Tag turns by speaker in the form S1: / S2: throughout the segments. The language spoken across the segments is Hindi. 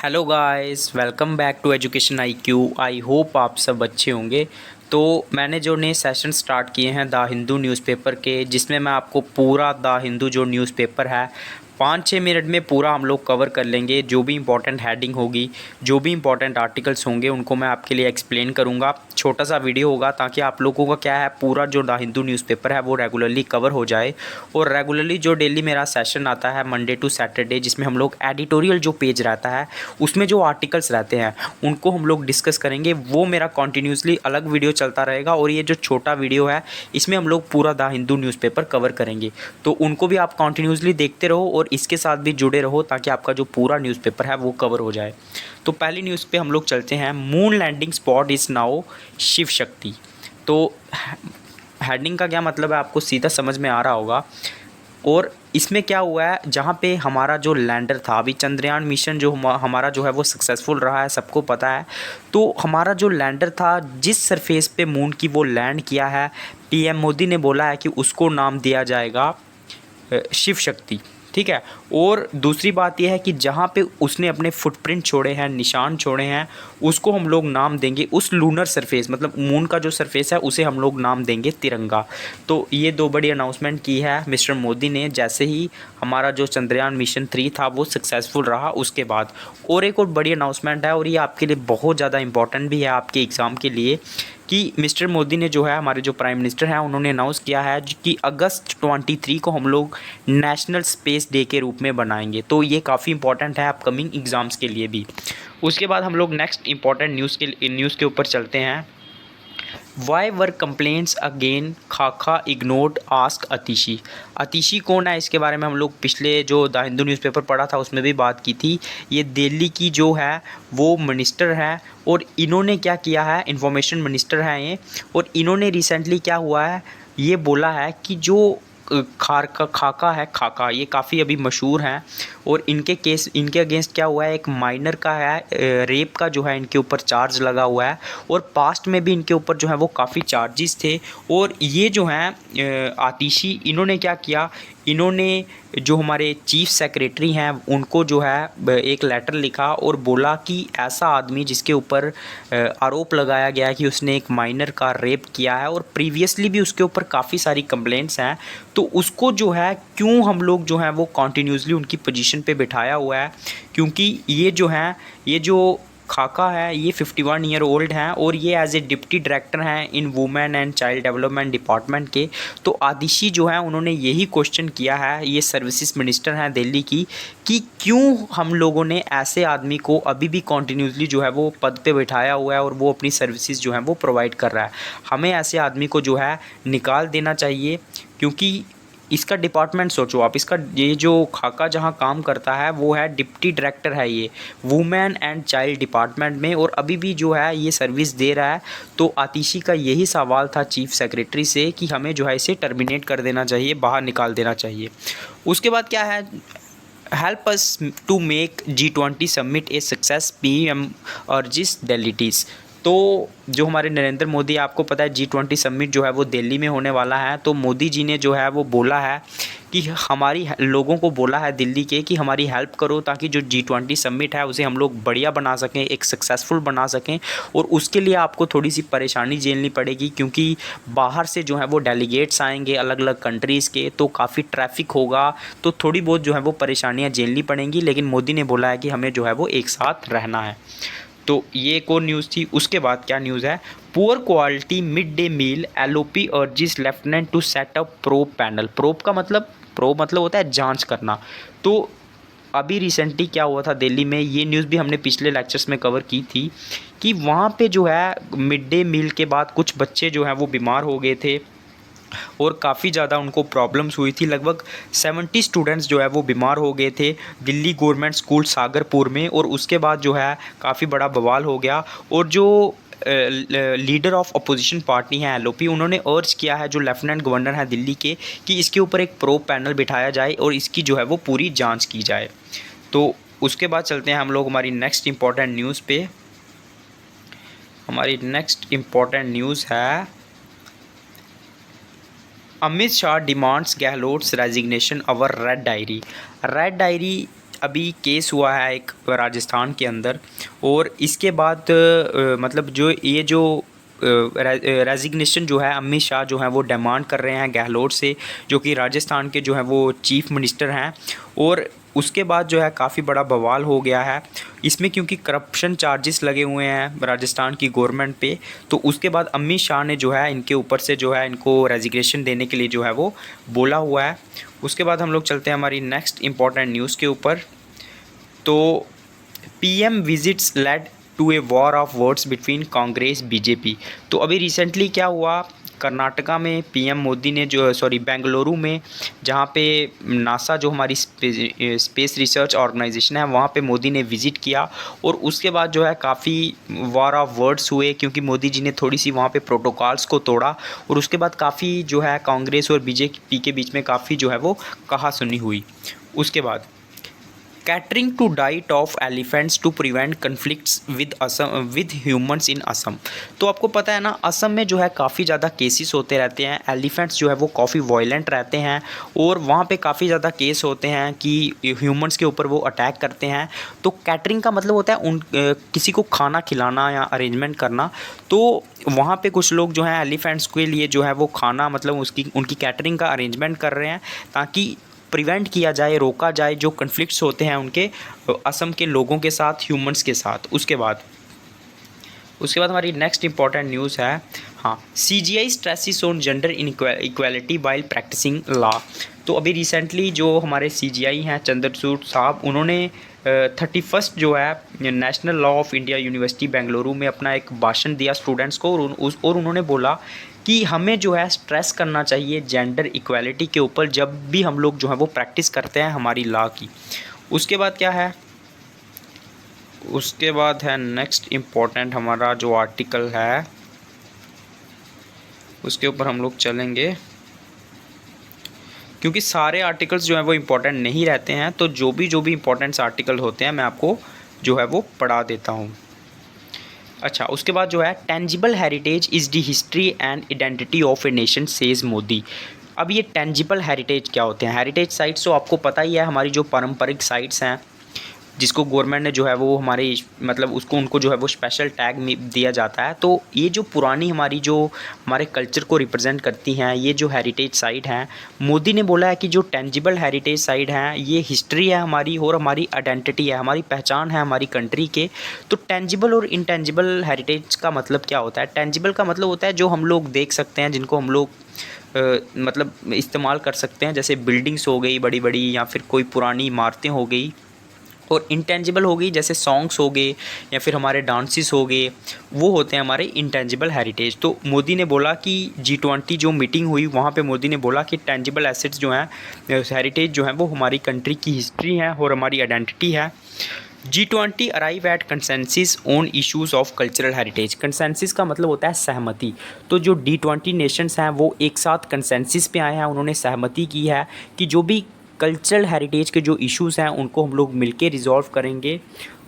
S1: Hello guys, welcome back to education IQ। I hope आप सब अच्छे होंगे। तो मैंने जो नए सेशन स्टार्ट किए हैं द हिंदू न्यूज़पेपर के, जिसमें मैं आपको पूरा द हिंदू जो न्यूज़पेपर है 5-6 मिनट में पूरा हम लोग कवर कर लेंगे। जो भी इंपॉर्टेंट हेडिंग होगी, जो भी इंपॉर्टेंट आर्टिकल्स होंगे, उनको मैं आपके लिए एक्सप्लेन करूँगा। छोटा सा वीडियो होगा ताकि आप लोगों का क्या है, पूरा जो द हिंदू न्यूज़पेपर है वो रेगुलरली कवर हो जाए। और रेगुलरली जो डेली मेरा सेशन आता है मंडे टू सैटरडे, जिसमें हम लोग एडिटोरियल जो पेज रहता है उसमें जो आर्टिकल्स रहते हैं उनको हम लोग डिस्कस करेंगे। वो मेरा कॉन्टीन्यूसली अलग वीडियो चलता रहेगा और ये जो छोटा वीडियो है इसमें हम लोग पूरा द हिंदू न्यूज़पेपर कवर करेंगे। तो उनको भी आप कॉन्टीन्यूसली देखते रहो और इसके साथ भी जुड़े रहो ताकि आपका जो पूरा न्यूज़पेपर है वो कवर हो जाए। तो पहली न्यूज़ पे हम लोग चलते हैं। Moon landing spot is now Shiv Shakti. तो हेडिंग का क्या मतलब है आपको सीधा समझ में आ रहा होगा। और इसमें क्या हुआ है, जहाँ पे हमारा जो लैंडर था, अभी चंद्रयान मिशन जो हमारा जो है वो सक्सेसफुल रहा है, सबको पता है। तो हमारा जो लैंडर था, जिस सरफेस पे मून की वो लैंड किया है, PM मोदी ने बोला है कि उसको नाम दिया जाएगा शिव शक्ति। ठीक है। और दूसरी बात यह है कि जहाँ पे उसने अपने फुटप्रिंट छोड़े हैं, निशान छोड़े हैं, उसको हम लोग नाम देंगे, उस लूनर सरफेस मतलब मून का जो सरफेस है उसे हम लोग नाम देंगे तिरंगा। तो ये दो बड़ी अनाउंसमेंट की है मिस्टर मोदी ने, जैसे ही हमारा जो चंद्रयान मिशन 3 था वो सक्सेसफुल रहा उसके बाद। और एक और बड़ी अनाउंसमेंट है और ये आपके लिए बहुत ज़्यादा इंपॉर्टेंट भी है आपके एग्ज़ाम के लिए, कि मिस्टर मोदी ने जो है, हमारे जो प्राइम मिनिस्टर हैं, उन्होंने अनाउंस किया है कि अगस्त 23 को हम लोग नेशनल स्पेस डे के रूप में बनाएंगे। तो ये काफ़ी इंपॉर्टेंट है अपकमिंग एग्ज़ाम्स के लिए भी। उसके बाद हम लोग नेक्स्ट इंपॉर्टेंट न्यूज़ के ऊपर चलते हैं। वाई वर कंप्लेंट्स अगेन खाका इग्नोर्ड आस्क अतिशी। अतिशी कौन है, इसके बारे में हम लोग पिछले जो द हिंदू न्यूज़पेपर पढ़ा था उसमें भी बात की थी। ये दिल्ली की जो है वो मिनिस्टर है और इन्होंने क्या किया है, इंफॉर्मेशन मिनिस्टर हैं ये। और इन्होंने रिसेंटली क्या हुआ है, ये बोला है कि जो खाका है, खाका ये काफ़ी अभी मशहूर हैं। और इनके अगेंस्ट क्या हुआ है, एक माइनर का है, रेप का जो है इनके ऊपर चार्ज लगा हुआ है। और पास्ट में भी इनके ऊपर जो है वो काफ़ी चार्जेस थे। और ये जो हैं आतिशी, इन्होंने क्या किया, इन्होंने जो हमारे चीफ सेक्रेटरी हैं उनको जो है एक लेटर लिखा और बोला कि ऐसा आदमी जिसके ऊपर आरोप लगाया गया है कि उसने एक माइनर का रेप किया है और प्रीवियसली भी उसके ऊपर काफ़ी सारी कंप्लेंट्स हैं, तो उसको जो है क्यों हम लोग जो है वो कॉन्टीन्यूसली उनकी पोजीशन पे बिठाया हुआ है। क्योंकि ये जो हैं, ये जो खाका है ये 51 ईयर ओल्ड हैं और ये एज ए डिप्टी डायरेक्टर हैं इन women and child development department के। तो आदिशी जो है उन्होंने यही क्वेश्चन किया है, ये सर्विसेज मिनिस्टर हैं दिल्ली की, कि क्यों हम लोगों ने ऐसे आदमी को अभी भी कॉन्टीन्यूसली जो है वो पद पे बैठाया हुआ है और वो अपनी सर्विसेज जो है वो प्रोवाइड कर रहा है। हमें ऐसे आदमी को जो है निकाल देना चाहिए। क्योंकि इसका डिपार्टमेंट सोचो आप, इसका ये जो खाका जहाँ काम करता है वो है डिप्टी डायरेक्टर है ये वुमेन एंड चाइल्ड डिपार्टमेंट में, और अभी भी जो है ये सर्विस दे रहा है। तो आतिशी का यही सवाल था चीफ सेक्रेटरी से कि हमें जो है इसे टर्मिनेट कर देना चाहिए, बाहर निकाल देना चाहिए। उसके बाद क्या है, help us to make G20 summit a success PM और जिस डेलीटीज़। तो जो हमारे नरेंद्र मोदी, आपको पता है G20 समिट जो है वो दिल्ली में होने वाला है। तो मोदी जी ने जो है वो बोला है कि हमारी लोगों को बोला है दिल्ली के कि हमारी हेल्प करो ताकि जो G20 समिट है उसे हम लोग बढ़िया बना सकें, एक सक्सेसफुल बना सकें। और उसके लिए आपको थोड़ी सी परेशानी झेलनी पड़ेगी क्योंकि बाहर से जो है वो डेलीगेट्स आएंगे अलग अलग कंट्रीज़ के, तो काफ़ी ट्रैफिक होगा, तो थोड़ी बहुत जो है वो परेशानियाँ झेलनी पड़ेंगी। लेकिन मोदी ने बोला है कि हमें जो है वो एक साथ रहना है। तो ये एक और न्यूज़ थी। उसके बाद क्या न्यूज़ है, poor quality mid day meal LOP urges lieutenant to set up probe panel. Probe मतलब होता है जांच करना। तो अभी रिसेंटली क्या हुआ था दिल्ली में, ये न्यूज़ भी हमने पिछले लेक्चर्स में कवर की थी कि वहाँ पे जो है मिड डे मील के बाद कुछ बच्चे जो हैं वो बीमार हो गए थे और काफ़ी ज़्यादा उनको प्रॉब्लम्स हुई थी। लगभग 70 स्टूडेंट्स जो है वो बीमार हो गए थे दिल्ली गवर्नमेंट स्कूल सागरपुर में। और उसके बाद जो है काफ़ी बड़ा बवाल हो गया और जो लीडर ऑफ अपोजिशन पार्टी हैं LOP, उन्होंने अर्ज किया है जो लेफ्टिनेंट गवर्नर हैं दिल्ली के कि इसके ऊपर एक प्रोब पैनल बिठाया जाए और इसकी जो है वो पूरी जांच की जाए। तो उसके बाद चलते हैं हम लोग हमारी नेक्स्ट इम्पॉर्टेंट न्यूज़ पे। हमारी नेक्स्ट इम्पॉर्टेंट न्यूज़ है, अमित शाह डिमांड्स गहलोट्स रेजिग्नेशन अवर रेड डायरी। रेड डायरी अभी केस हुआ है एक राजस्थान के अंदर, और इसके बाद मतलब जो ये जो रेजिग्नेशन जो है अमित शाह जो है वो डिमांड कर रहे हैं गहलोत से, जो कि राजस्थान के जो है वो चीफ मिनिस्टर हैं। और उसके बाद जो है काफ़ी बड़ा बवाल हो गया है इसमें, क्योंकि करप्शन चार्जेस लगे हुए हैं राजस्थान की गवर्नमेंट पे। तो उसके बाद अमित शाह ने जो है इनके ऊपर से जो है इनको रेजिग्नेशन देने के लिए जो है वो बोला हुआ है। उसके बाद हम लोग चलते हैं हमारी नेक्स्ट इम्पॉर्टेंट न्यूज़ के ऊपर। तो PM visits led to a war of words between Congress BJP. तो अभी रिसेंटली क्या हुआ, कर्नाटका में पीएम मोदी ने जो बेंगलुरु में, जहाँ पे नासा जो हमारी स्पेस रिसर्च ऑर्गेनाइजेशन है, वहाँ पे मोदी ने विज़िट किया। और उसके बाद जो है काफ़ी वॉर ऑफ वर्ड्स हुए, क्योंकि मोदी जी ने थोड़ी सी वहाँ पे प्रोटोकॉल्स को तोड़ा। और उसके बाद काफ़ी जो है कांग्रेस और बीजेपी के बीच में काफ़ी जो है वो कहासुनी हुई। उसके बाद catering to diet of elephants to prevent conflicts with humans in Assam. तो आपको पता है ना, असम में जो है काफ़ी ज़्यादा केसेस होते रहते हैं, एलिफेंट्स जो है वो काफ़ी वायलेंट रहते हैं, और वहाँ पे काफ़ी ज़्यादा केस होते हैं कि ह्यूमंस के ऊपर वो अटैक करते हैं। तो कैटरिंग का मतलब होता है किसी को खाना खिलाना या अरेंजमेंट करना। तो वहाँ पे कुछ लोग जो हैं एलिफेंट्स के लिए जो है वो खाना मतलब उनकी कैटरिंग का अरेंजमेंट कर रहे हैं, ताकि प्रिवेंट किया जाए, रोका जाए जो कन्फ्लिक्ट्स होते हैं उनके असम के लोगों के साथ, ह्यूमंस के साथ। उसके बाद हमारी नेक्स्ट इंपॉर्टेंट न्यूज़ है, हाँ, CGI stresses on gender inequality while practising law. तो अभी रिसेंटली जो हमारे CGI हैं चंद्रचूड़ साहब, उन्होंने 31 जो है national law of India university Bengaluru में अपना एक भाषण दिया स्टूडेंट्स को, और उन्होंने बोला कि हमें जो है स्ट्रेस करना चाहिए जेंडर इक्वालिटी के ऊपर जब भी हम लोग जो है वो प्रैक्टिस करते हैं हमारी लॉ की। उसके बाद क्या है, उसके बाद है नेक्स्ट इम्पॉर्टेंट हमारा जो आर्टिकल है, उसके ऊपर हम लोग चलेंगे, क्योंकि सारे आर्टिकल्स जो हैं वो इम्पोर्टेंट नहीं रहते हैं। तो जो भी इम्पोर्टेंट्स आर्टिकल होते हैं मैं आपको जो है वो पढ़ा देता हूँ। अच्छा, उसके बाद जो है tangible heritage is the history and identity of a nation says Modi. अब ये टेंजिबल हेरिटेज क्या होते हैं? हेरिटेज साइट्स तो आपको पता ही है, हमारी जो पारंपरिक साइट्स हैं जिसको गवर्नमेंट ने जो है वो हमारे मतलब उसको उनको जो है वो स्पेशल टैग में दिया जाता है। तो ये जो पुरानी हमारी जो हमारे कल्चर को रिप्रेजेंट करती हैं, ये जो हेरिटेज साइट हैं, मोदी ने बोला है कि जो टेंजिबल हेरिटेज साइट हैं ये हिस्ट्री है हमारी और हमारी आइडेंटिटी है, हमारी पहचान है हमारी कंट्री के। तो टेंजिबल और इनटेंजिबल हेरिटेज का मतलब क्या होता है? टेंजिबल का मतलब होता है जो हम लोग देख सकते हैं, जिनको हम लोग मतलब इस्तेमाल कर सकते हैं, जैसे बिल्डिंग्स हो गई बड़ी बड़ी, या फिर कोई पुरानी इमारतें हो गई। और इंटेंजिबल हो गई जैसे सॉन्ग्स हो गए या फिर हमारे डांसेस हो गए, वो होते हैं हमारे इंटेंजिबल हेरिटेज। तो मोदी ने बोला कि G20 जो मीटिंग हुई वहाँ पे मोदी ने बोला कि टेंजिबल एसेट्स जो हैं, हेरिटेज जो हैं, वो हमारी कंट्री की हिस्ट्री है और हमारी आइडेंटिटी है। G20 arrive at consensus on issues of cultural heritage. Consensus का मतलब होता है सहमति। तो जो G20 नेशंस हैं वो एक साथ कंसेंसिस पे आए हैं, उन्होंने सहमति की है कि जो भी कल्चरल हेरिटेज के जो इश्यूज़ हैं उनको हम लोग मिलके रिजॉल्व करेंगे।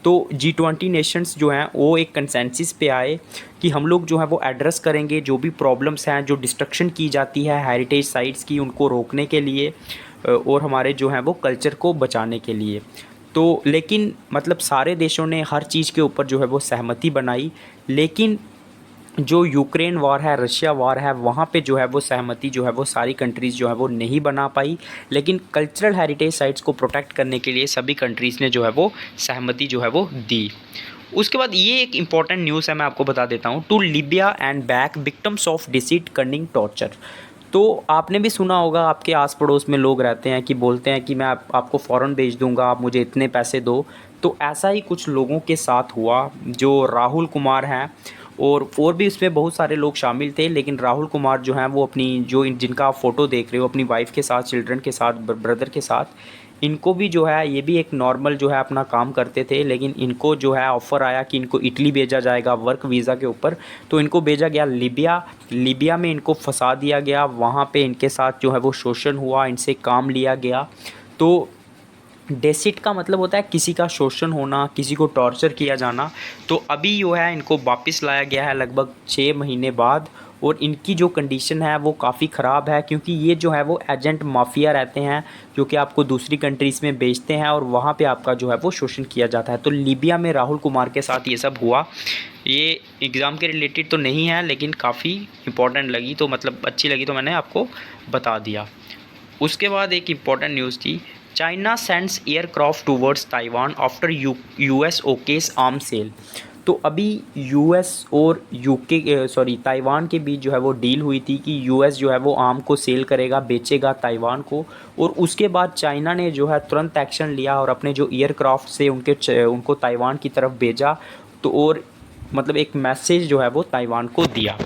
S1: तो G20 नेशंस जो हैं वो एक कंसेंसिस पे आए कि हम लोग जो है वो एड्रेस करेंगे जो भी प्रॉब्लम्स हैं, जो डिस्ट्रक्शन की जाती है हेरिटेज साइट्स की, उनको रोकने के लिए और हमारे जो है वो कल्चर को बचाने के लिए। तो लेकिन मतलब सारे देशों ने हर चीज़ के ऊपर जो है वो सहमति बनाई, लेकिन जो यूक्रेन वॉर है, रशिया वॉर है, वहाँ पे जो है वो सहमति जो है वो सारी कंट्रीज़ जो है वो नहीं बना पाई। लेकिन कल्चरल हेरिटेज साइट्स को प्रोटेक्ट करने के लिए सभी कंट्रीज़ ने जो है वो सहमति जो है वो दी। उसके बाद ये एक इम्पॉर्टेंट न्यूज़ है, मैं आपको बता देता हूँ। To Libya and back victims of deceit cunning torture. तो आपने भी सुना होगा, आपके आस पड़ोस में लोग रहते हैं कि बोलते हैं कि मैं आपको फ़ौरन भेज दूंगा, आप मुझे इतने पैसे दो। तो ऐसा ही कुछ लोगों के साथ हुआ। जो राहुल कुमार हैं और भी इसमें बहुत सारे लोग शामिल थे, लेकिन राहुल कुमार जो हैं वो अपनी जिनका आप फ़ोटो देख रहे हो, अपनी वाइफ के साथ, चिल्ड्रन के साथ, ब्रदर के साथ, इनको भी जो है ये भी एक नॉर्मल जो है अपना काम करते थे, लेकिन इनको जो है ऑफ़र आया कि इनको इटली भेजा जाएगा वर्क वीज़ा के ऊपर। तो इनको भेजा गया लीबिया में इनको फंसा दिया गया। वहाँ पे इनके साथ जो है वो शोषण हुआ, इनसे काम लिया गया। तो डेसिट का मतलब होता है किसी का शोषण होना, किसी को टॉर्चर किया जाना। तो अभी जो है इनको वापस लाया गया है लगभग 6 महीने बाद, और इनकी जो कंडीशन है वो काफ़ी ख़राब है, क्योंकि ये जो है वो एजेंट माफिया रहते हैं जो कि आपको दूसरी कंट्रीज़ में बेचते हैं और वहाँ पे आपका जो है वो शोषण किया जाता है। तो लीबिया में राहुल कुमार के साथ ये सब हुआ। ये एग्ज़ाम के रिलेटेड तो नहीं है लेकिन काफ़ी इम्पोर्टेंट लगी, तो मतलब अच्छी लगी तो मैंने आपको बता दिया। उसके बाद एक इम्पॉर्टेंट न्यूज़ थी, China sends aircraft towards Taiwan after US okays arm sale. तो अभी यूएस और ताइवान के बीच जो है वो डील हुई थी कि यूएस जो है वो आर्म को सेल करेगा, बेचेगा ताइवान को, और उसके बाद चाइना ने जो है तुरंत एक्शन लिया और अपने जो एयरक्राफ्ट से उनको ताइवान की तरफ भेजा। तो और मतलब एक मैसेज जो है वो ताइवान को दिया।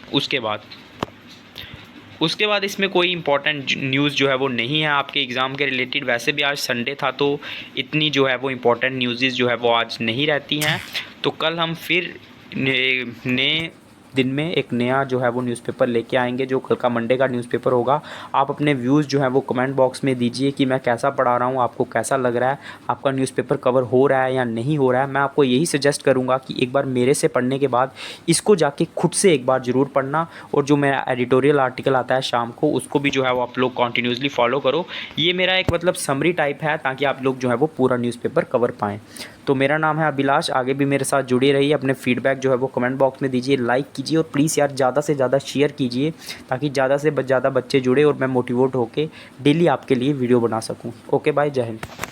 S1: उसके बाद इसमें कोई इंपॉर्टेंट न्यूज़ जो है वो नहीं है आपके एग्ज़ाम के रिलेटेड। वैसे भी आज संडे था तो इतनी जो है वो इम्पोर्टेंट न्यूज़ जो है वो आज नहीं रहती हैं। तो कल हम फिर नए दिन में एक नया जो है वो न्यूज़पेपर लेके आएंगे, जो कल का मंडे का न्यूज़पेपर होगा। आप अपने व्यूज़ जो है वो कमेंट बॉक्स में दीजिए कि मैं कैसा पढ़ा रहा हूँ, आपको कैसा लग रहा है, आपका न्यूज़पेपर कवर हो रहा है या नहीं हो रहा है। मैं आपको यही सजेस्ट करूँगा कि एक बार मेरे से पढ़ने के बाद इसको जाके खुद से एक बार ज़रूर पढ़ना, और जो मेरा एडिटोरियल आर्टिकल आता है शाम को उसको भी जो है वो आप लोग कॉन्टीन्यूसली फॉलो करो। ये मेरा एक मतलब समरी टाइप है ताकि आप लोग जो है वो पूरा न्यूज़पेपर कवर पाएँ। तो मेरा नाम है अभिलाष, आगे भी मेरे साथ जुड़े रहिए। अपने फीडबैक जो है वो कमेंट बॉक्स में दीजिए, लाइक कीजिए और प्लीज़ यार ज़्यादा से ज़्यादा शेयर कीजिए ताकि ज़्यादा से ज़्यादा बच्चे जुड़े और मैं मोटिवेट होकर डेली आपके लिए वीडियो बना सकूँ। ओके बाय, जय हिंद।